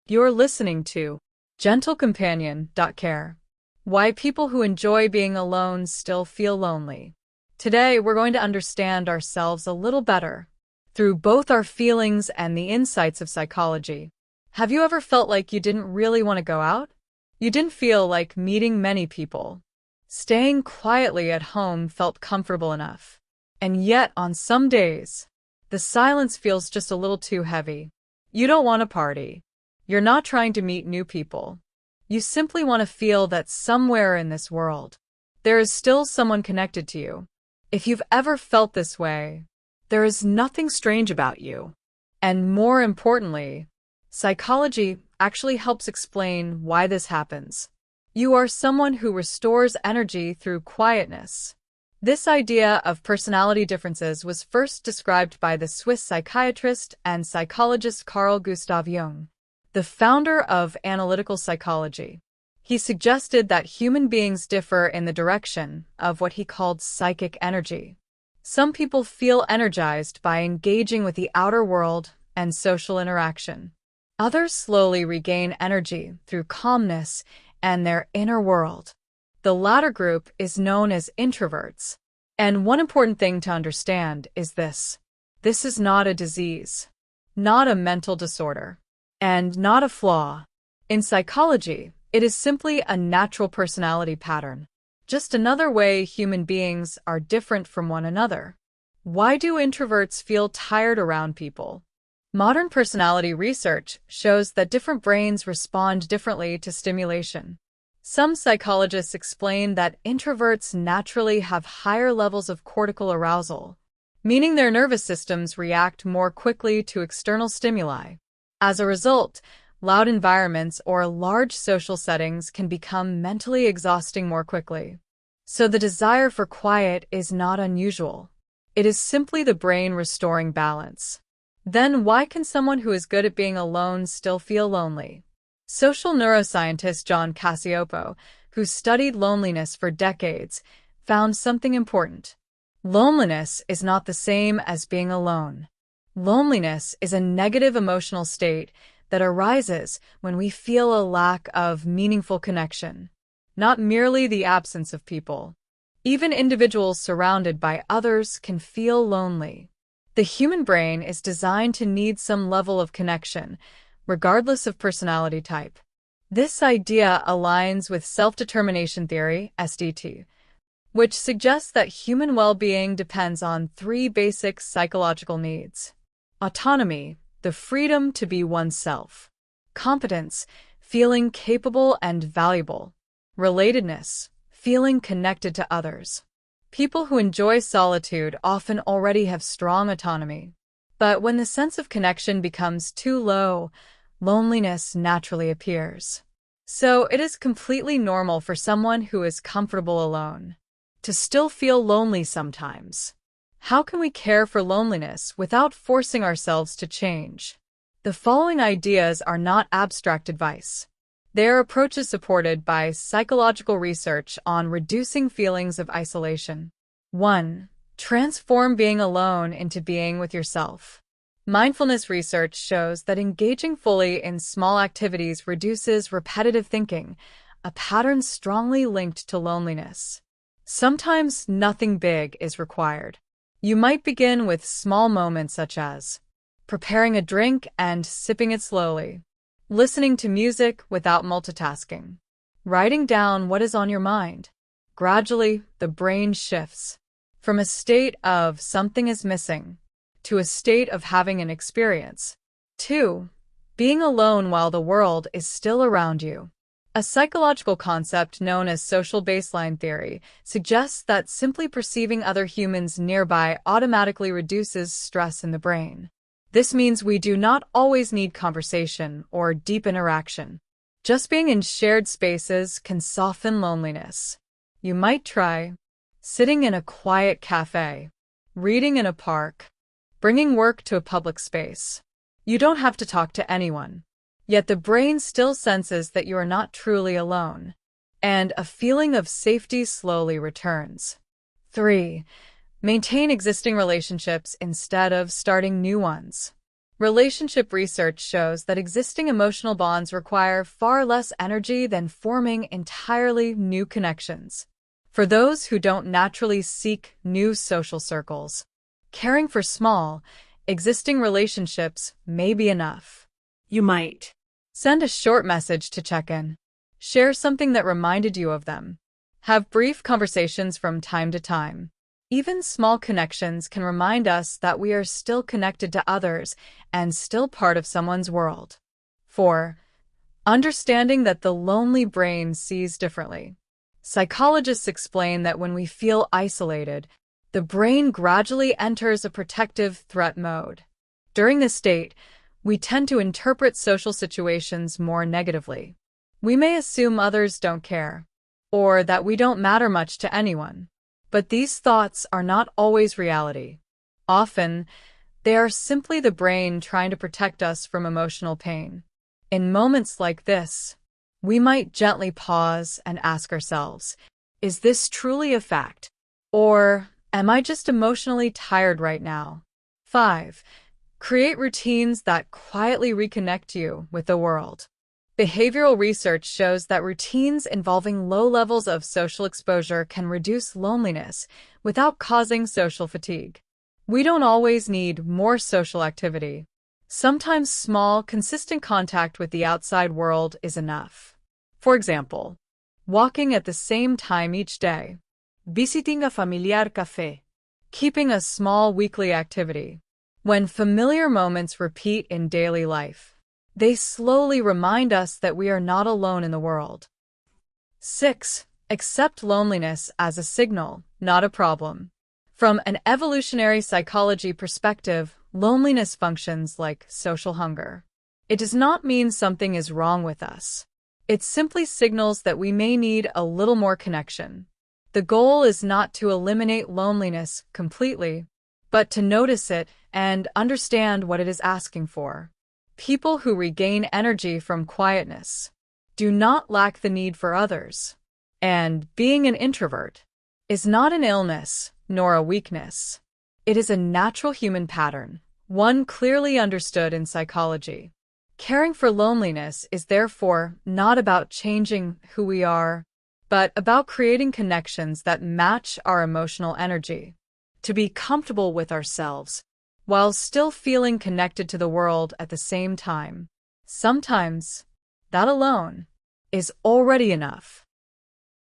You're listening to GentleCompanion.Care. Why people who enjoy being alone still feel lonely. Today, we're going to understand ourselves a little better through both our feelings and the insights of psychology. Have you ever felt like you didn't really want to go out? You didn't feel like meeting many people. Staying quietly at home felt comfortable enough. And yet, on some days, the silence feels just a little too heavy. You don't want to party. You're not trying to meet new people. You simply want to feel that somewhere in this world, there is still someone connected to you. If you've ever felt this way, there is nothing strange about you. And more importantly, psychology actually helps explain why this happens. You are someone who restores energy through quietness. This idea of personality differences was first described by the Swiss psychiatrist and psychologist Carl Gustav Jung, the founder of analytical psychology. He suggested that human beings differ in the direction of what he called psychic energy. Some people feel energized by engaging with the outer world and social interaction. Others slowly regain energy through calmness and their inner world. The latter group is known as introverts. And one important thing to understand is this. This is not a disease, not a mental disorder, and not a flaw. In psychology, it is simply a natural personality pattern, just another way human beings are different from one another. Why do introverts feel tired around people? Modern personality research shows that different brains respond differently to stimulation. Some psychologists explain that introverts naturally have higher levels of cortical arousal, meaning their nervous systems react more quickly to external stimuli. As a result, loud environments or large social settings can become mentally exhausting more quickly. So the desire for quiet is not unusual. It is simply the brain restoring balance. Then why can someone who is good at being alone still feel lonely? Social neuroscientist John Cacioppo, who studied loneliness for decades, found something important. Loneliness is not the same as being alone. Loneliness is a negative emotional state that arises when we feel a lack of meaningful connection, not merely the absence of people. Even individuals surrounded by others can feel lonely. The human brain is designed to need some level of connection, regardless of personality type. This idea aligns with self-determination theory, SDT, which suggests that human well-being depends on three basic psychological needs. Autonomy, the freedom to be oneself. Competence, feeling capable and valuable. Relatedness, feeling connected to others. People who enjoy solitude often already have strong autonomy. But when the sense of connection becomes too low, loneliness naturally appears. So it is completely normal for someone who is comfortable alone to still feel lonely sometimes. How can we care for loneliness without forcing ourselves to change? The following ideas are not abstract advice. They are approaches supported by psychological research on reducing feelings of isolation. 1. Transform being alone into being with yourself. Mindfulness research shows that engaging fully in small activities reduces repetitive thinking, a pattern strongly linked to loneliness. Sometimes nothing big is required. You might begin with small moments such as preparing a drink and sipping it slowly, listening to music without multitasking, writing down what is on your mind. Gradually, the brain shifts from a state of something is missing to a state of having an experience. 2. Being alone while the world is still around you. A psychological concept known as social baseline theory suggests that simply perceiving other humans nearby automatically reduces stress in the brain. This means we do not always need conversation or deep interaction. Just being in shared spaces can soften loneliness. You might try sitting in a quiet cafe, reading in a park, bringing work to a public space. You don't have to talk to anyone. Yet the brain still senses that you are not truly alone, and a feeling of safety slowly returns. 3. Maintain existing relationships instead of starting new ones. Relationship research shows that existing emotional bonds require far less energy than forming entirely new connections. For those who don't naturally seek new social circles, caring for small, existing relationships may be enough. You might Send a short message to check in. Share something that reminded you of them. Have brief conversations from time to time. Even small connections can remind us that we are still connected to others and still part of someone's world. 4. Understanding that the lonely brain sees differently. Psychologists explain that when we feel isolated, the brain gradually enters a protective threat mode. During this state, we tend to interpret social situations more negatively. We may assume others don't care, or that we don't matter much to anyone. But these thoughts are not always reality. Often, they are simply the brain trying to protect us from emotional pain. In moments like this, we might gently pause and ask ourselves, is this truly a fact? Or am I just emotionally tired right now? 5. Create routines that quietly reconnect you with the world. Behavioral research shows that routines involving low levels of social exposure can reduce loneliness without causing social fatigue. We don't always need more social activity. Sometimes small, consistent contact with the outside world is enough. For example, walking at the same time each day, visiting a familiar café, keeping a small weekly activity. When familiar moments repeat in daily life, they slowly remind us that we are not alone in the world. 6. Accept loneliness as a signal, not a problem. From an evolutionary psychology perspective, loneliness functions like social hunger. It does not mean something is wrong with us. It simply signals that we may need a little more connection. The goal is not to eliminate loneliness completely, but to notice it and understand what it is asking for. People who regain energy from quietness do not lack the need for others. And being an introvert is not an illness nor a weakness. It is a natural human pattern, one clearly understood in psychology. Caring for loneliness is therefore not about changing who we are, but about creating connections that match our emotional energy. To be comfortable with ourselves, while still feeling connected to the world at the same time. Sometimes, that alone is already enough.